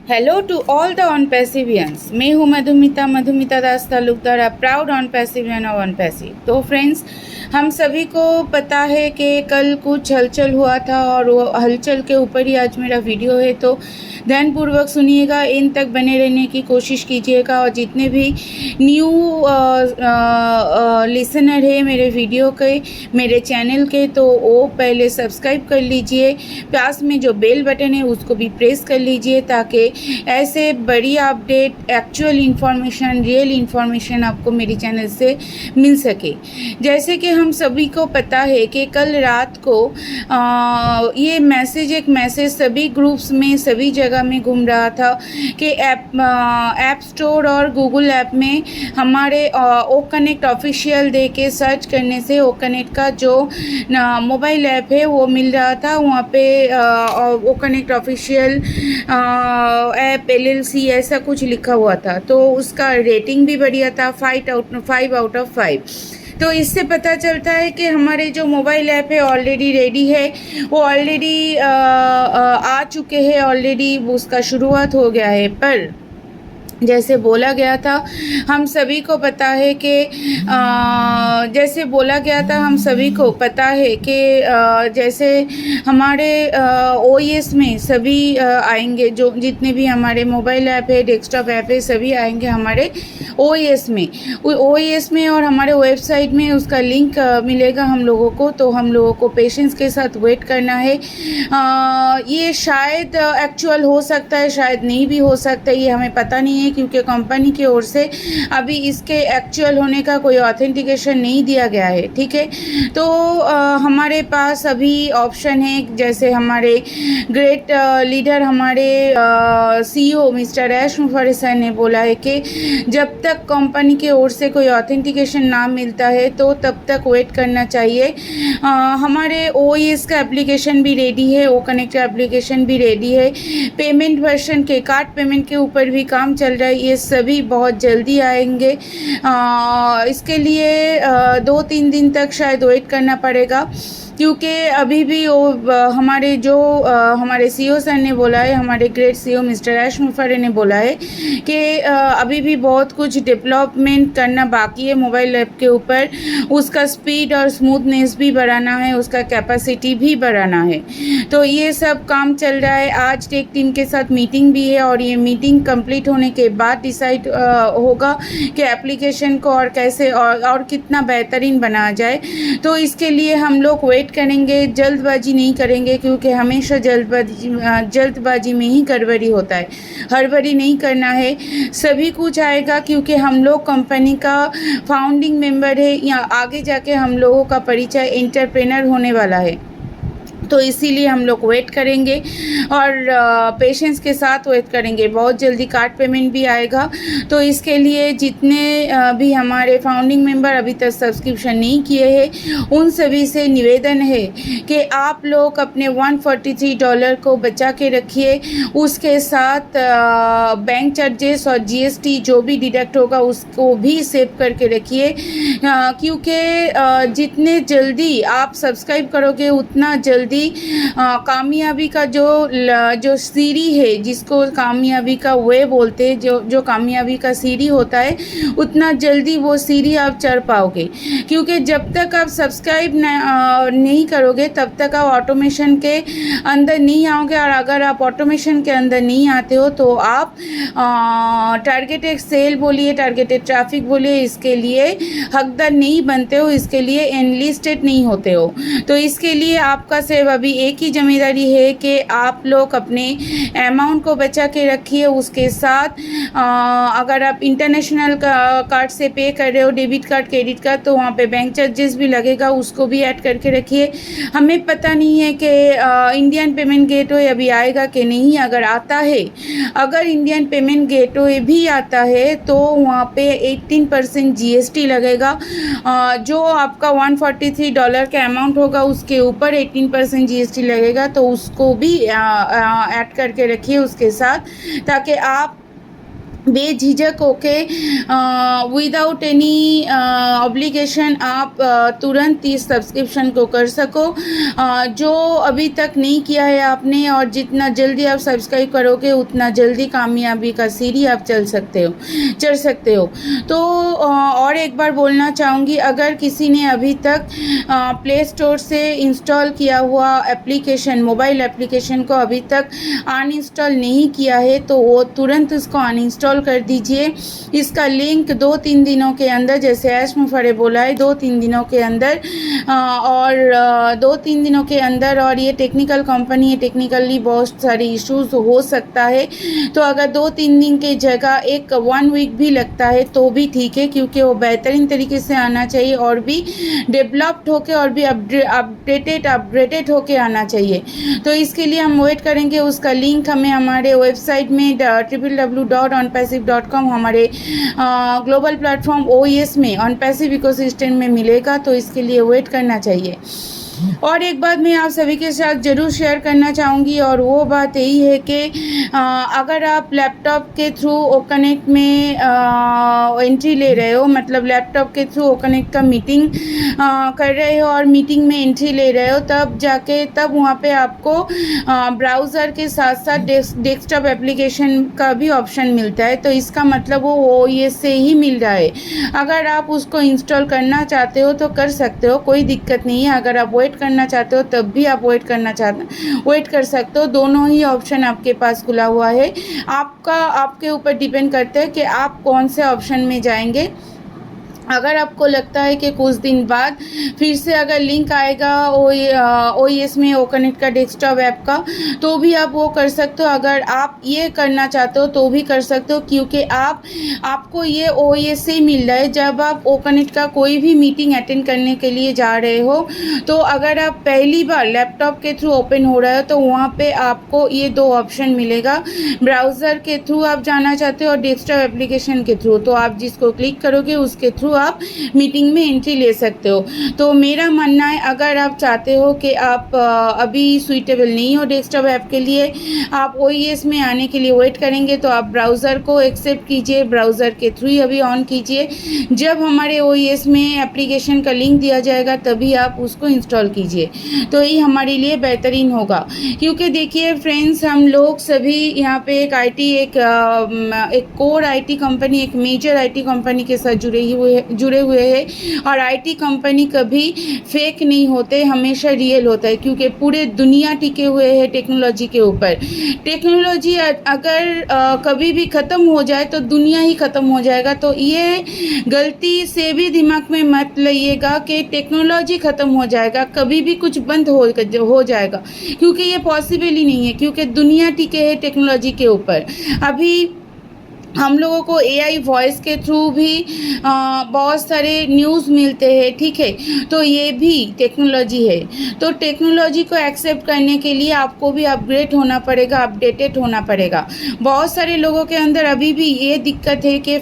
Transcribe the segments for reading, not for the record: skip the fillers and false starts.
Hello to all the Onpassivians. मैं हूँ Madhumita Das Talukdar, proud Onpassivian और ऑन पैसिव। तो फ्रेंड्स, हम सभी को पता है कि कल कुछ हलचल हुआ था और वो हलचल के ऊपर ही आज मेरा वीडियो है, तो ध्यानपूर्वक सुनिएगा, इन तक बने रहने की कोशिश कीजिएगा। और जितने भी न्यू लिसनर है मेरे वीडियो के, मेरे चैनल के, तो वो पहले सब्सक्राइब कर लीजिए। पास में जो बेल बटन है उसको भी प्रेस कर लीजिए, ताकि ऐसे बड़ी update, actual information, real information आपको मेरे चैनल से मिल सके। जैसे कि हम सभी को पता है कि कल रात को ये एक मैसेज सभी ग्रुप्स में, सभी जगह में घूम रहा था कि ऐप स्टोर और गूगल ऐप में हमारे ओ कनेक्ट ऑफिशियल दे के सर्च करने से ओ कनेक्ट का जो मोबाइल ऐप है वो मिल रहा था। वहाँ पे O connect official app LLC ऐसा कुछ लिखा हुआ था, तो उसका रेटिंग भी बढ़िया था, 5 आउट ऑफ 5। तो इससे पता चलता है कि हमारे जो मोबाइल ऐप है ऑलरेडी रेडी है, वो ऑलरेडी आ चुके हैं, ऑलरेडी उसका शुरुआत हो गया है। पर जैसे बोला गया था, हम सभी को पता है कि जैसे बोला गया था, हम सभी को पता है कि जैसे हमारे OS में सभी आएंगे, जो जितने भी हमारे मोबाइल ऐप है, डेस्कटॉप ऐप है, सभी आएंगे हमारे OS में और हमारे वेबसाइट में उसका लिंक मिलेगा हम लोगों को। तो हम लोगों को पेशेंस के साथ वेट करना है। ये शायद एक्चुअल हो सकता है, शायद नहीं भी हो सकता है, ये हमें पता नहीं है, क्योंकि कंपनी की ओर से अभी इसके एक्चुअल होने का कोई ऑथेंटिकेशन नहीं दिया गया है। ठीक है, तो हमारे पास अभी ऑप्शन है, जैसे हमारे ग्रेट लीडर, हमारे CEO मिस्टर ऐश मुफर्री सर ने बोला है कि जब तक कंपनी की ओर से कोई ऑथेंटिकेशन ना मिलता है तो तब तक वेट करना चाहिए। हमारे OS का एप्लीकेशन भी रेडी है, ओ कनेक्ट का एप्लीकेशन भी रेडी है, पेमेंट वर्जन के कार्ड पेमेंट के ऊपर भी काम चल रहा है, ये सभी बहुत जल्दी आएंगे। इसके लिए 2-3 दिन तक शायद वेट करना पड़ेगा, क्योंकि अभी भी वो हमारे जो हमारे CEO सर ने बोला है, हमारे ग्रेट CEO मिस्टर ऐश मुफर्री ने बोला है कि अभी भी बहुत कुछ डेवलपमेंट करना बाकी है मोबाइल ऐप के ऊपर। उसका स्पीड और स्मूथनेस भी बढ़ाना है, उसका कैपेसिटी भी बढ़ाना है। तो ये सब काम चल रहा है। आज टेक टीम के साथ मीटिंग भी है और ये मीटिंग कंप्लीट होने के बाद डिसाइड होगा कि एप्लीकेशन को और कैसे और कितना बेहतरीन बनाया जाए। तो इसके लिए हम लोग वेट करेंगे, जल्दबाजी नहीं करेंगे, क्योंकि हमेशा जल्दबाजी में ही गड़बड़ी होता है। हड़बड़ी नहीं करना है, सभी कुछ आएगा, क्योंकि हम लोग कंपनी का फाउंडिंग मेंबर है, या आगे जाके हम लोगों का परिचय एंटरप्रेनर होने वाला है। तो इसीलिए हम लोग वेट करेंगे और पेशेंस के साथ वेट करेंगे। बहुत जल्दी कार्ड पेमेंट भी आएगा। तो इसके लिए जितने भी हमारे फाउंडिंग मेंबर अभी तक सब्सक्रिप्शन नहीं किए हैं, उन सभी से निवेदन है कि आप लोग अपने $143 को बचा के रखिए। उसके साथ बैंक चार्जेस और GST जो भी डिडक्ट होगा उसको भी सेव करके रखिए, क्योंकि जितने जल्दी आप सब्सक्राइब करोगे उतना जल्दी कामयाबी का जो सीढ़ी है, जिसको कामयाबी का वे बोलते हैं, जो कामयाबी का सीढ़ी होता है, उतना जल्दी वो सीढ़ी आप चढ़ पाओगे। क्योंकि जब तक आप सब्सक्राइब नहीं करोगे तब तक आप ऑटोमेशन के अंदर नहीं आओगे, और अगर आप ऑटोमेशन के अंदर नहीं आते हो तो आप टारगेटेड सेल बोलिए, टारगेटेड ट्रैफिक बोलिए, इसके लिए हकदार नहीं बनते हो, इसके लिए एनलिस्टेड नहीं होते हो। तो इसके लिए आपका सिर्फ अभी एक ही जिम्मेदारी है कि आप लोग अपने अमाउंट को बचा के रखिए। उसके साथ अगर आप इंटरनेशनल कार्ड से पे कर रहे हो, डेबिट कार्ड, क्रेडिट कार्ड, तो वहाँ पे बैंक चार्जेस भी लगेगा, उसको भी ऐड करके रखिए। हमें पता नहीं है कि इंडियन पेमेंट गेटवे अभी आएगा कि नहीं। अगर आता है, अगर इंडियन पेमेंट गेटवे भी आता है तो वहाँ पे 18% GST लगेगा। जो आपका $143 का अमाउंट होगा उसके ऊपर 18% GST लगेगा, तो उसको भी ऐड करके रखिए उसके साथ, ताकि आप बेझिझक होके विदाउट एनी ऑब्लिगेशन आप तुरंत इस सब्सक्रिप्शन को कर सको। जो अभी तक नहीं किया है आपने, और जितना जल्दी आप सब्सक्राइब करोगे उतना जल्दी कामयाबी का सीढ़ी आप चढ़ सकते हो। तो और एक बार बोलना चाहूँगी, अगर किसी ने अभी तक प्ले स्टोर से इंस्टॉल किया हुआ एप्लीकेशन, मोबाइल एप्लीकेशन को अभी तक अनइंस्टॉल नहीं किया है तो वो तुरंत उसको अनइंस्टॉल कर दीजिए। इसका लिंक 2-3 दिनों के अंदर, जैसे ऐश मुफरे बोला है, 2-3 दिनों के अंदर, और 2-3 दिनों के अंदर, और ये टेक्निकल कंपनी है, टेक्निकली बहुत सारे इश्यूज हो सकता है। तो अगर 2-3 दिन के जगह 1 वीक भी लगता है तो भी ठीक है, क्योंकि वो बेहतरीन तरीके से आना चाहिए और भी डेवलप्ड होके और भी अपडेटेड होके आना चाहिए। तो इसके लिए हम वेट करेंगे। उसका लिंक हमें हमारे वेबसाइट में www.onpassive.com हमारे ग्लोबल प्लेटफॉर्म OES में ऑन पैसिव इकोसिस्टम में मिलेगा। तो इसके लिए वेट करना चाहिए। और एक बात मैं आप सभी के साथ ज़रूर शेयर करना चाहूँगी, और वो बात यही है कि अगर आप लैपटॉप के थ्रू ओकनेक्ट में एंट्री ले रहे हो, मतलब लैपटॉप के थ्रू ओकनेक्ट का मीटिंग कर रहे हो और मीटिंग में एंट्री ले रहे हो, तब वहाँ पे आपको ब्राउज़र के साथ साथ डेस्कटॉप एप्लीकेशन का भी ऑप्शन मिलता है। तो इसका मतलब वो OES से ही मिल रहा है। अगर आप उसको इंस्टॉल करना चाहते हो तो कर सकते हो, कोई दिक्कत नहीं है। अगर आप वेट करना चाहते हो तब भी आप वेट कर सकते हो। दोनों ही ऑप्शन आपके पास खुला हुआ है। आपके ऊपर डिपेंड करता है कि आप कौन से ऑप्शन में जाएंगे। अगर आपको लगता है कि कुछ दिन बाद फिर से अगर लिंक आएगा OES में ओकनेक्ट का डेस्कटॉप ऐप का, तो भी आप वो कर सकते हो। अगर आप ये करना चाहते हो तो भी कर सकते हो, क्योंकि आपको ये OES से ही मिल रहा है। जब आप ओकनेक्ट का कोई भी मीटिंग अटेंड करने के लिए जा रहे हो, तो अगर आप पहली बार लैपटॉप के थ्रू ओपन हो रहे हो तो वहाँ पे आपको ये 2 ऑप्शन मिलेगा। ब्राउज़र के थ्रू आप जाना चाहते हो और डेस्कटॉप एप्लीकेशन के थ्रू, तो आप जिसको क्लिक करोगे उसके थ्रू आप मीटिंग में एंट्री ले सकते हो। तो मेरा मानना है, अगर आप चाहते हो कि आप अभी सुइटेबल नहीं हो डेस्कटॉप ऐप के लिए, आप OES में आने के लिए वेट करेंगे, तो आप ब्राउज़र को एक्सेप्ट कीजिए, ब्राउज़र के थ्रू ही अभी ऑन कीजिए। जब हमारे OES में एप्लीकेशन का लिंक दिया जाएगा तभी आप उसको इंस्टॉल कीजिए, तो ये हमारे लिए बेहतरीन होगा। क्योंकि देखिए फ्रेंड्स, हम लोग सभी यहाँ पे एक कोर IT कंपनी, एक मेजर IT कंपनी के साथ जुड़े हुए हैं। और IT कंपनी कभी फेक नहीं होते, हमेशा रियल होता है, क्योंकि पूरे दुनिया टिके हुए हैं टेक्नोलॉजी के ऊपर। टेक्नोलॉजी अगर कभी भी ख़त्म हो जाए तो दुनिया ही ख़त्म हो जाएगा। तो ये गलती से भी दिमाग में मत लाइएगा कि टेक्नोलॉजी ख़त्म हो जाएगा, कभी भी कुछ बंद हो जाएगा, क्योंकि ये पॉसिबल ही नहीं है, क्योंकि दुनिया टिके है टेक्नोलॉजी के ऊपर। अभी हम लोगों को AI वॉइस के थ्रू भी बहुत सारे न्यूज़ मिलते हैं, ठीक है। तो ये भी टेक्नोलॉजी है। तो टेक्नोलॉजी को एक्सेप्ट करने के लिए आपको भी अपग्रेड होना पड़ेगा, अपडेटेड होना पड़ेगा। बहुत सारे लोगों के अंदर अभी भी ये दिक्कत है कि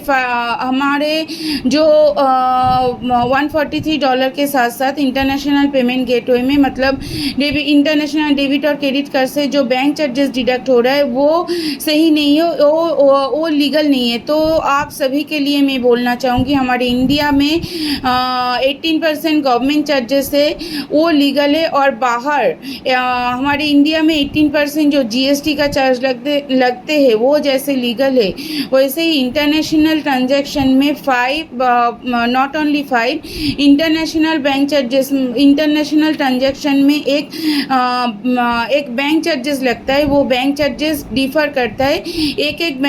हमारे जो $143 के साथ साथ इंटरनेशनल पेमेंट गेटवे में, मतलब इंटरनेशनल डेबिट और क्रेडिट कार्ड से जो बैंक चार्जेस डिडक्ट हो रहा है वो सही नहीं है, वो लीगल नहीं है। तो आप सभी के लिए मैं बोलना चाहूँगी, हमारे इंडिया में 18% गवर्नमेंट चार्जेस है, वो लीगल है। और बाहर हमारे इंडिया में 18% जो GST का चार्ज लगते हैं वो जैसे लीगल है, वैसे ही इंटरनेशनल ट्रांजैक्शन में 5 not only 5 international bank charges, international transaction में एक बैंक चार्जेस लगता है। वो बैंक चार्जेस डिफर करता है, एक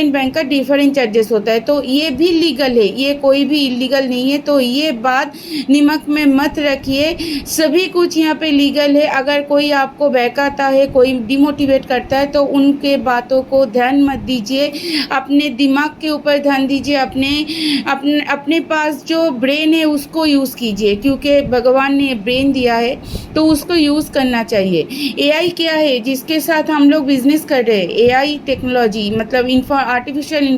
बैंक का डिफरेंट चार्जेस होता है। तो ये भी लीगल है, ये कोई भी इलीगल नहीं है। तो ये बात दिमाग में मत रखिए, सभी कुछ यहाँ पे लीगल है। अगर कोई आपको बहकाता है, कोई डिमोटिवेट करता है, तो उनके बातों को ध्यान मत दीजिए, अपने दिमाग के ऊपर ध्यान दीजिए। अपने पास जो ब्रेन है उसको यूज़ कीजिए, क्योंकि भगवान ने ब्रेन दिया है तो उसको यूज़ करना चाहिए। AI क्या है जिसके साथ हम लोग बिजनेस कर रहे हैं? AI टेक्नोलॉजी, मतलब आर्टिफिशियल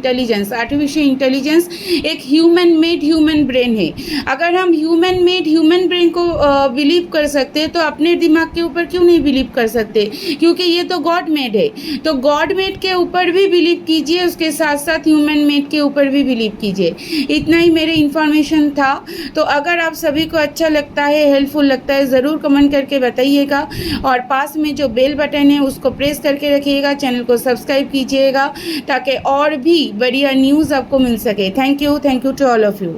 इंटेलिजेंस एक ह्यूमन मेड ह्यूमन ब्रेन है। अगर हम ह्यूमन मेड ह्यूमन ब्रेन को बिलीव कर सकते हैं तो अपने दिमाग के ऊपर क्यों नहीं बिलीव कर सकते, क्योंकि ये तो गॉड मेड है। तो गॉड मेड के ऊपर भी बिलीव कीजिए, उसके साथ साथ ह्यूमन मेड के ऊपर भी बिलीव कीजिए। इतना ही मेरे इन्फॉर्मेशन था। तो अगर आप सभी को अच्छा लगता है, हेल्पफुल लगता है, ज़रूर कमेंट करके बताइएगा और पास में जो बेल बटन है उसको प्रेस करके रखिएगा, चैनल को सब्सक्राइब कीजिएगा ताकि और भी बढ़िया न्यूज़ आपको मिल सके। Thank you to all of you.